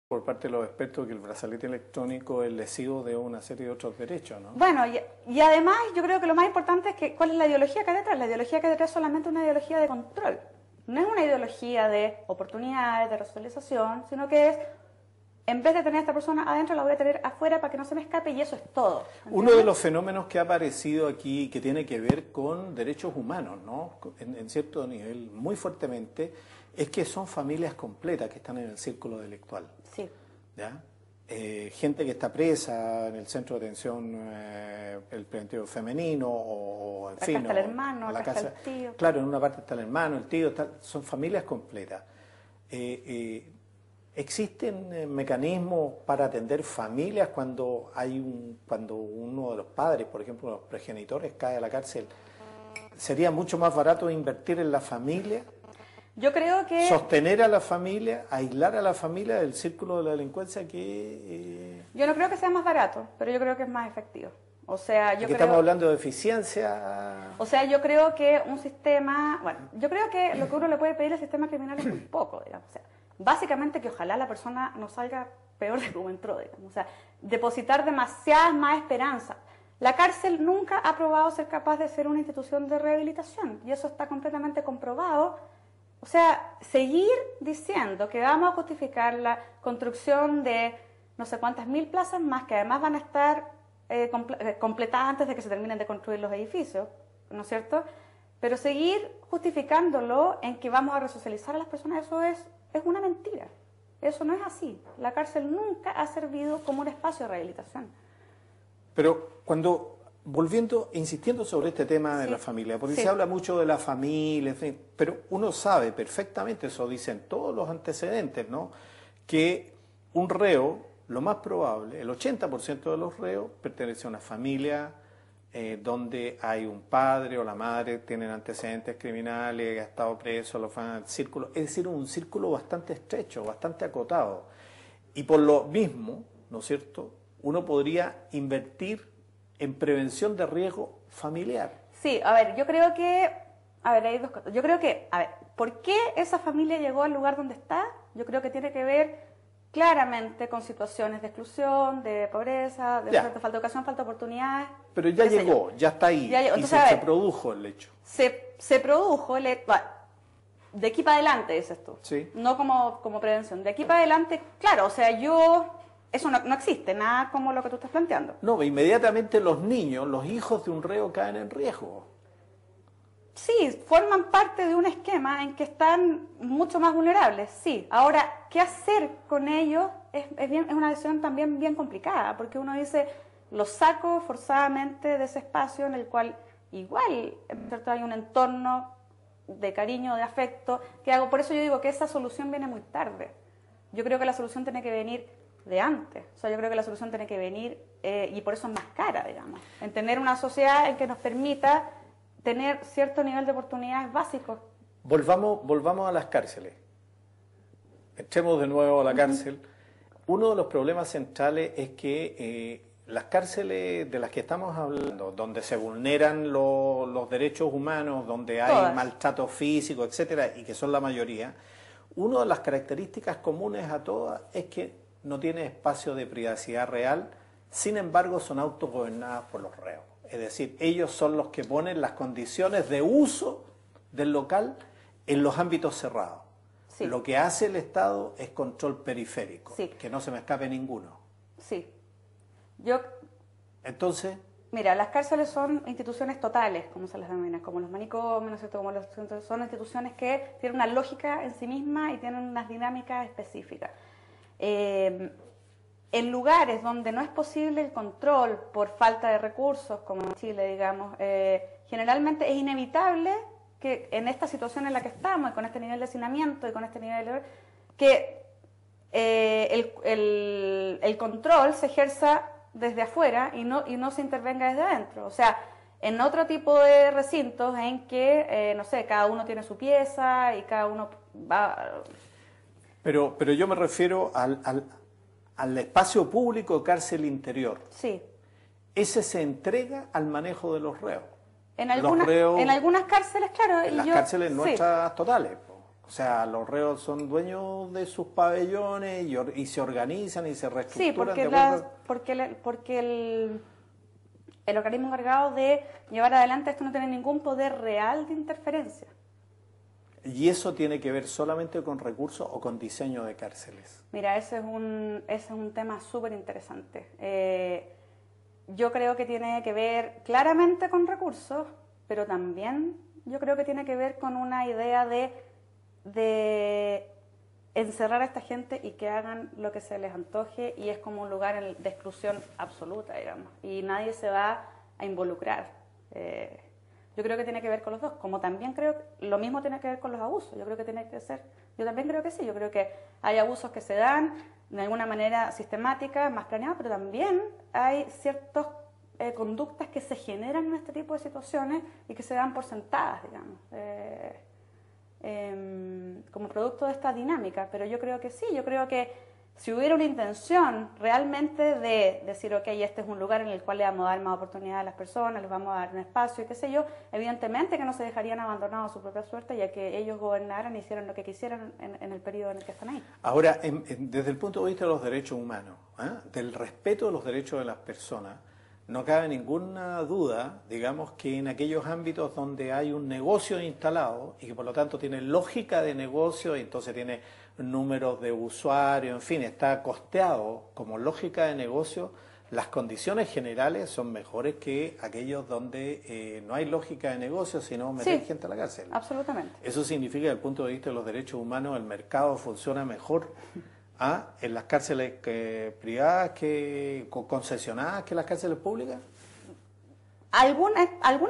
por parte de los expertos que el brazalete electrónico es lesivo de una serie de otros derechos, ¿no? Bueno, y además yo creo que lo más importante es que ¿cuál es la ideología que hay detrás? La ideología que hay detrás es solamente una ideología de control. No es una ideología de oportunidades, de resocialización, sino que es, en vez de tener a esta persona adentro, la voy a tener afuera para que no se me escape y eso es todo. ¿Entiendes? Uno de los fenómenos que ha aparecido aquí, que tiene que ver con derechos humanos, ¿no? En cierto nivel, muy fuertemente, es que son familias completas que están en el círculo delictual. Sí. ¿Ya? Gente que está presa en el centro de atención, el preventivo femenino, o en fin. Acá está el hermano, acá está el tío. Claro, en una parte está el hermano, el tío, son familias completas. ¿Existen mecanismos para atender familias cuando uno de los padres, por ejemplo, los progenitores, cae a la cárcel? ¿Sería mucho más barato invertir en la familia? Yo creo que... Sostener a la familia, aislar a la familia del círculo de la delincuencia que... Yo no creo que sea más barato, pero yo creo que es más efectivo. O sea, yo creo... Estamos hablando de eficiencia... O sea, yo creo que un sistema... Bueno, yo creo que lo que uno le puede pedir al sistema criminal es muy poco, digamos. O sea, básicamente que ojalá la persona no salga peor de como entró, digamos. O sea, depositar demasiadas más esperanzas. La cárcel nunca ha probado ser capaz de ser una institución de rehabilitación, y eso está completamente comprobado. O sea, seguir diciendo que vamos a justificar la construcción de no sé cuántas mil plazas más, que además van a estar completadas antes de que se terminen de construir los edificios, ¿no es cierto? Pero seguir justificándolo en que vamos a resocializar a las personas, eso es una mentira. Eso no es así. La cárcel nunca ha servido como un espacio de rehabilitación. Pero insistiendo sobre este tema de la familia, porque se habla mucho de la familia, en fin, pero uno sabe perfectamente, eso dicen todos los antecedentes, ¿no? Que un reo, lo más probable, el 80% de los reos pertenece a una familia donde hay un padre o la madre, tienen antecedentes criminales, ha estado preso, lo van al círculo, es decir, un círculo bastante estrecho, bastante acotado. Y por lo mismo, ¿no es cierto?, uno podría invertir en prevención de riesgo familiar. Sí, a ver, yo creo que... A ver, hay dos cosas. Yo creo que... A ver, ¿por qué esa familia llegó al lugar donde está? Yo creo que tiene que ver claramente con situaciones de exclusión, de pobreza, de falta de educación, falta de oportunidades. Pero ya llegó, ya está ahí, ya llegó. Entonces, se produjo el hecho. Se produjo el hecho... De aquí para adelante, dices tú. Sí. No como prevención. De aquí para adelante, claro, o sea, eso no existe, nada como lo que tú estás planteando. No, inmediatamente los niños, los hijos de un reo caen en riesgo. Sí, forman parte de un esquema en que están mucho más vulnerables, sí. Ahora, ¿qué hacer con ellos? Es una decisión también bien complicada, porque uno dice, los saco forzadamente de ese espacio en el cual igual, ¿cierto?, hay un entorno de cariño, de afecto, que hago. Por eso yo digo que esa solución viene muy tarde. Yo creo que la solución tiene que venir de antes. O sea, yo creo que la solución tiene que venir, y por eso es más cara, digamos, en tener una sociedad en que nos permita tener cierto nivel de oportunidades básicos. Volvamos a las cárceles. Entremos de nuevo a la cárcel. Uno de los problemas centrales es que las cárceles de las que estamos hablando, donde se vulneran los derechos humanos, donde hay maltrato físico, etcétera, y que son la mayoría, una de las características comunes a todas es que no tiene espacio de privacidad real, sin embargo son autogobernadas por los reos. Es decir, ellos son los que ponen las condiciones de uso del local en los ámbitos cerrados. Sí. Lo que hace el Estado es control periférico, que no se me escape ninguno. Sí. Entonces... Mira, las cárceles son instituciones totales, como se les denomina, como los manicomios, ¿no es cierto? Son instituciones que tienen una lógica en sí misma y tienen unas dinámicas específicas. En lugares donde no es posible el control por falta de recursos, como en Chile, digamos, generalmente es inevitable que en esta situación en la que estamos, y con este nivel de hacinamiento y con este nivel de... que el control se ejerza desde afuera y no se intervenga desde adentro. O sea, en otro tipo de recintos en que, no sé, cada uno tiene su pieza y cada uno va... Pero yo me refiero al espacio público de cárcel interior. Sí. Ese se entrega al manejo de los reos. En algunas cárceles, claro. En las cárceles nuestras totales. O sea, los reos son dueños de sus pabellones y se organizan y se reestructuran. Sí, porque el organismo encargado de llevar adelante esto no tiene ningún poder real de interferencia. ¿Y eso tiene que ver solamente con recursos o con diseño de cárceles? Mira, ese es un tema súper interesante. Yo creo que tiene que ver claramente con recursos, pero también yo creo que tiene que ver con una idea de encerrar a esta gente y que hagan lo que se les antoje, y es como un lugar de exclusión absoluta, digamos, y nadie se va a involucrar. Yo creo que tiene que ver con los dos, como también creo que lo mismo tiene que ver con los abusos. Yo creo que tiene que ser, yo también creo que sí, yo creo que hay abusos que se dan de alguna manera sistemática, más planeada, pero también hay ciertas conductas que se generan en este tipo de situaciones y que se dan por sentadas, digamos, como producto de esta dinámica. Pero yo creo que sí, yo creo que si hubiera una intención realmente de decir, ok, este es un lugar en el cual le vamos a dar más oportunidad a las personas, les vamos a dar un espacio y qué sé yo, evidentemente que no se dejarían abandonados a su propia suerte, ya que ellos gobernaran y hicieran lo que quisieran en el periodo en el que están ahí. Ahora, desde el punto de vista de los derechos humanos, del respeto de los derechos de las personas, no cabe ninguna duda, digamos, que en aquellos ámbitos donde hay un negocio instalado y que por lo tanto tiene lógica de negocio y entonces tiene números de usuarios, en fin, está costeado como lógica de negocio, las condiciones generales son mejores que aquellos donde no hay lógica de negocio, sino meter gente a la cárcel. Absolutamente. Eso significa, desde el punto de vista de los derechos humanos, el mercado funciona mejor en las cárceles privadas concesionadas que las cárceles públicas. Algún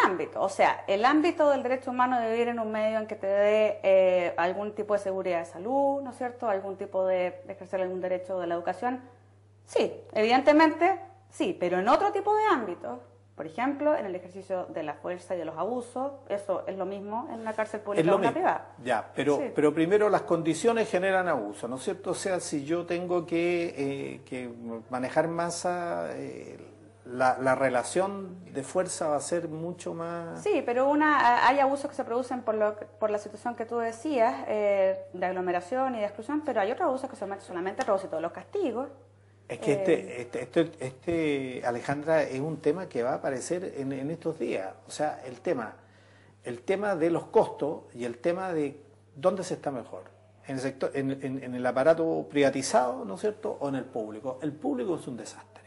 ámbito, o sea, el ámbito del derecho humano de vivir en un medio en que te dé algún tipo de seguridad de salud, ¿no es cierto?, algún tipo de ejercer algún derecho de la educación, sí, evidentemente sí, pero en otro tipo de ámbitos, por ejemplo, en el ejercicio de la fuerza y de los abusos, eso es lo mismo en una cárcel pública o una privada. Ya, pero primero las condiciones generan abuso, ¿no es cierto? O sea, si yo tengo que manejar masa, la relación de fuerza va a ser mucho más... Sí, pero hay abusos que se producen por la situación que tú decías, de aglomeración y de exclusión, pero hay otros abusos que se meten solamente a propósito de los castigos. Es que Alejandra, es un tema que va a aparecer en estos días. O sea, el tema de los costos y el tema de dónde se está mejor. En el sector, en el aparato privatizado, ¿no es cierto?, o en el público. El público es un desastre.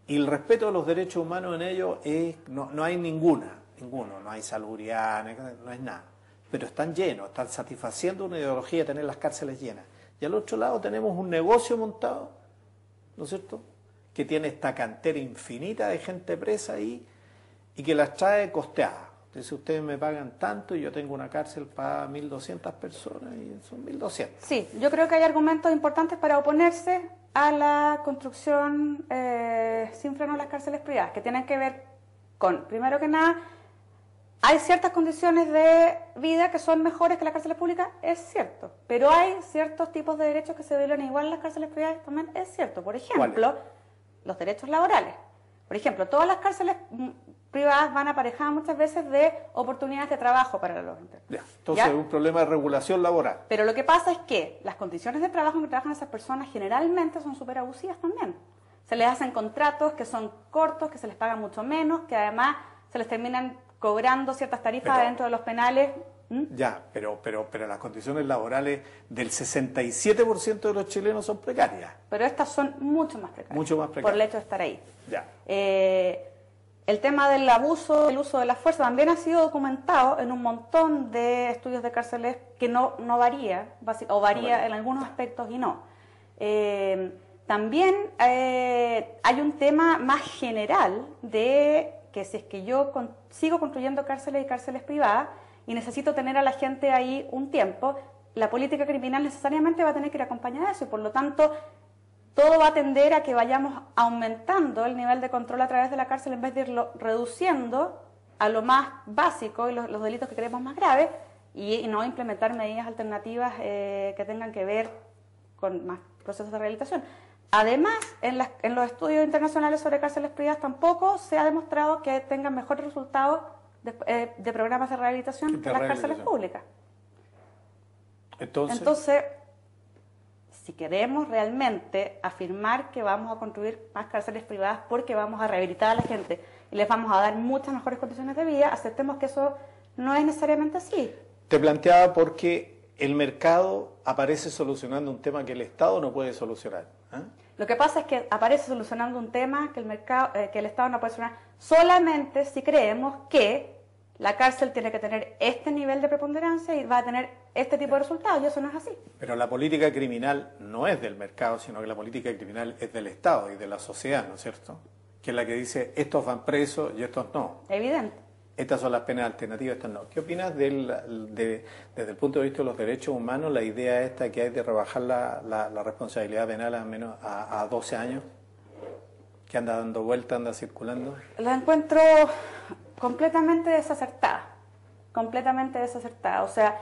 Y el respeto a los derechos humanos en ello no hay ninguno. No hay salubridad, no es nada. Pero están llenos, están satisfaciendo una ideología de tener las cárceles llenas. Y al otro lado tenemos un negocio montado, ¿no es cierto?, que tiene esta cantera infinita de gente presa ahí y que las trae costeadas. Entonces ustedes me pagan tanto y yo tengo una cárcel para 1.200 personas y son 1.200. Sí, yo creo que hay argumentos importantes para oponerse a la construcción sin freno de las cárceles privadas, que tienen que ver con, primero que nada, hay ciertas condiciones de vida que son mejores que las cárceles públicas, es cierto, pero hay ciertos tipos de derechos que se violan igual en las cárceles privadas, también es cierto. Por ejemplo, los derechos laborales. Por ejemplo, todas las cárceles privadas van aparejadas muchas veces de oportunidades de trabajo para los internos. Entonces es un problema de regulación laboral. Pero lo que pasa es que las condiciones de trabajo en que trabajan esas personas generalmente son súper abusivas también. Se les hacen contratos que son cortos, que se les paga mucho menos, que además se les terminan cobrando ciertas tarifas dentro de los penales. Ya, pero las condiciones laborales del 67% de los chilenos son precarias. Pero estas son mucho más precarias. Mucho más precarias. Por el hecho de estar ahí. Ya. El tema del abuso, el uso de la fuerza, también ha sido documentado en un montón de estudios de cárceles que no varía, o varía en algunos aspectos y no. También hay un tema más general de que si es que yo sigo construyendo cárceles y cárceles privadas y necesito tener a la gente ahí un tiempo, la política criminal necesariamente va a tener que ir acompañada de eso y por lo tanto todo va a tender a que vayamos aumentando el nivel de control a través de la cárcel en vez de irlo reduciendo a lo más básico y los delitos que creemos más graves y no implementar medidas alternativas que tengan que ver con más procesos de rehabilitación. Además, en los estudios internacionales sobre cárceles privadas tampoco se ha demostrado que tengan mejores resultados de programas de rehabilitación que las cárceles públicas. Entonces, si queremos realmente afirmar que vamos a construir más cárceles privadas porque vamos a rehabilitar a la gente y les vamos a dar muchas mejores condiciones de vida, aceptemos que eso no es necesariamente así. Te planteaba porque el mercado aparece solucionando un tema que el Estado no puede solucionar. Lo que pasa es que aparece solucionando un tema que el Estado no puede solucionar solamente si creemos que la cárcel tiene que tener este nivel de preponderancia y va a tener este tipo de resultados, y eso no es así. Pero la política criminal no es del mercado, sino que la política criminal es del Estado y de la sociedad, ¿no es cierto? Que es la que dice, estos van presos y estos no. Evidente. Estas son las penas alternativas, estas no. ¿Qué opinas desde el punto de vista de los derechos humanos, la idea esta que hay de rebajar la responsabilidad penal a menos a 12 años? Que anda dando vuelta, anda circulando. La encuentro completamente desacertada. Completamente desacertada. O sea,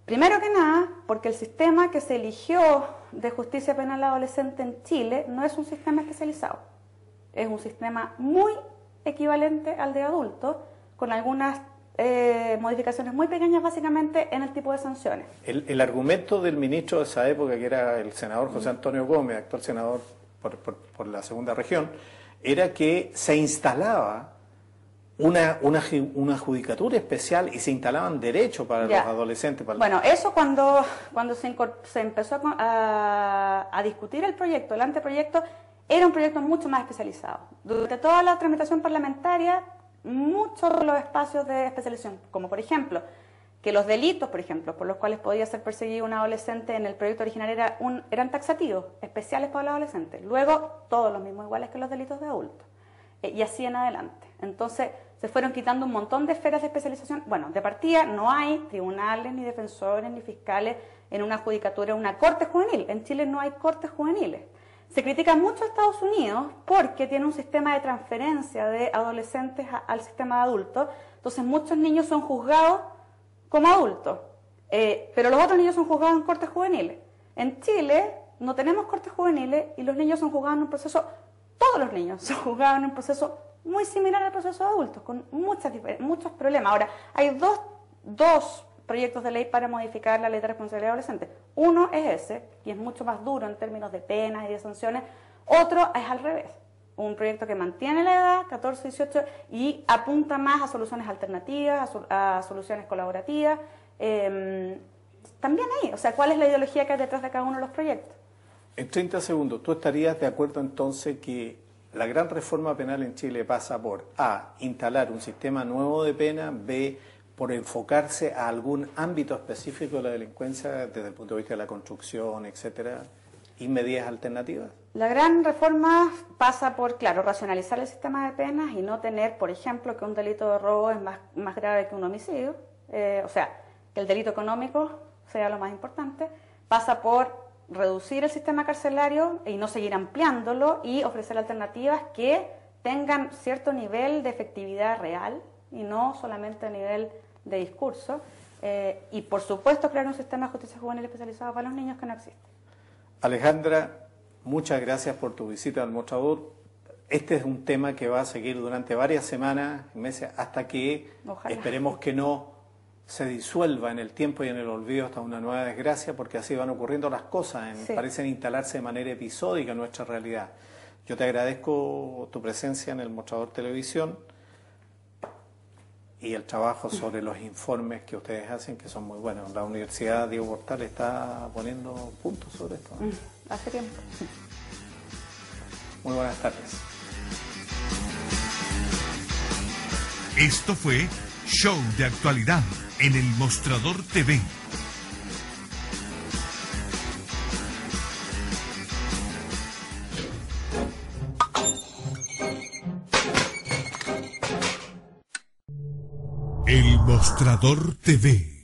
primero que nada, porque el sistema que se eligió de justicia penal adolescente en Chile no es un sistema especializado. Es un sistema muy equivalente al de adultos, con algunas modificaciones muy pequeñas básicamente en el tipo de sanciones. El argumento del ministro de esa época, que era el senador José Antonio Gómez, actual senador por la segunda región, era que se instalaba una judicatura especial y se instalaban derechos para los adolescentes. Bueno, eso cuando se empezó a discutir el proyecto, el anteproyecto, era un proyecto mucho más especializado. Durante toda la tramitación parlamentaria, muchos de los espacios de especialización, como por ejemplo, que los delitos, por ejemplo, por los cuales podía ser perseguido un adolescente en el proyecto original eran taxativos, especiales para los adolescentes. Luego, todos los mismos iguales que los delitos de adultos. Y así en adelante. Entonces, se fueron quitando un montón de esferas de especialización. Bueno, de partida no hay tribunales, ni defensores, ni fiscales en una judicatura, una corte juvenil. En Chile no hay cortes juveniles. Se critica mucho a Estados Unidos porque tiene un sistema de transferencia de adolescentes al sistema de adultos. Entonces, muchos niños son juzgados como adultos, pero los otros niños son juzgados en cortes juveniles. En Chile no tenemos cortes juveniles y los niños son juzgados en un proceso, todos los niños son juzgados en un proceso muy similar al proceso de adultos, con muchos problemas. Ahora, hay dos proyectos de ley para modificar la ley de responsabilidad adolescente. Uno es ese, y es mucho más duro en términos de penas y de sanciones. Otro es al revés. Un proyecto que mantiene la edad, 14, 18, y apunta más a soluciones alternativas, a soluciones colaborativas. También ahí, o sea, ¿cuál es la ideología que hay detrás de cada uno de los proyectos? En 30 segundos, ¿tú estarías de acuerdo entonces que la gran reforma penal en Chile pasa por A, instalar un sistema nuevo de pena, B, por enfocarse a algún ámbito específico de la delincuencia desde el punto de vista de la construcción, etcétera, y medidas alternativas? La gran reforma pasa por, claro, racionalizar el sistema de penas y no tener, por ejemplo, que un delito de robo es más grave que un homicidio, o sea, que el delito económico sea lo más importante. Pasa por reducir el sistema carcelario y no seguir ampliándolo y ofrecer alternativas que tengan cierto nivel de efectividad real y no solamente a nivel de discurso. Y, por supuesto, crear un sistema de justicia juvenil especializado para los niños que no existe. Alejandra, muchas gracias por tu visita al mostrador. Este es un tema que va a seguir durante varias semanas, meses, hasta que esperemos que no se disuelva en el tiempo y en el olvido hasta una nueva desgracia, porque así van ocurriendo las cosas, parecen instalarse de manera episódica en nuestra realidad. Yo te agradezco tu presencia en el Mostrador Televisión y el trabajo sobre los informes que ustedes hacen, que son muy buenos. La Universidad Diego Portal está poniendo puntos sobre esto, ¿no? Hace tiempo. Muy buenas tardes. Esto fue Show de Actualidad en el Mostrador TV. El Mostrador TV.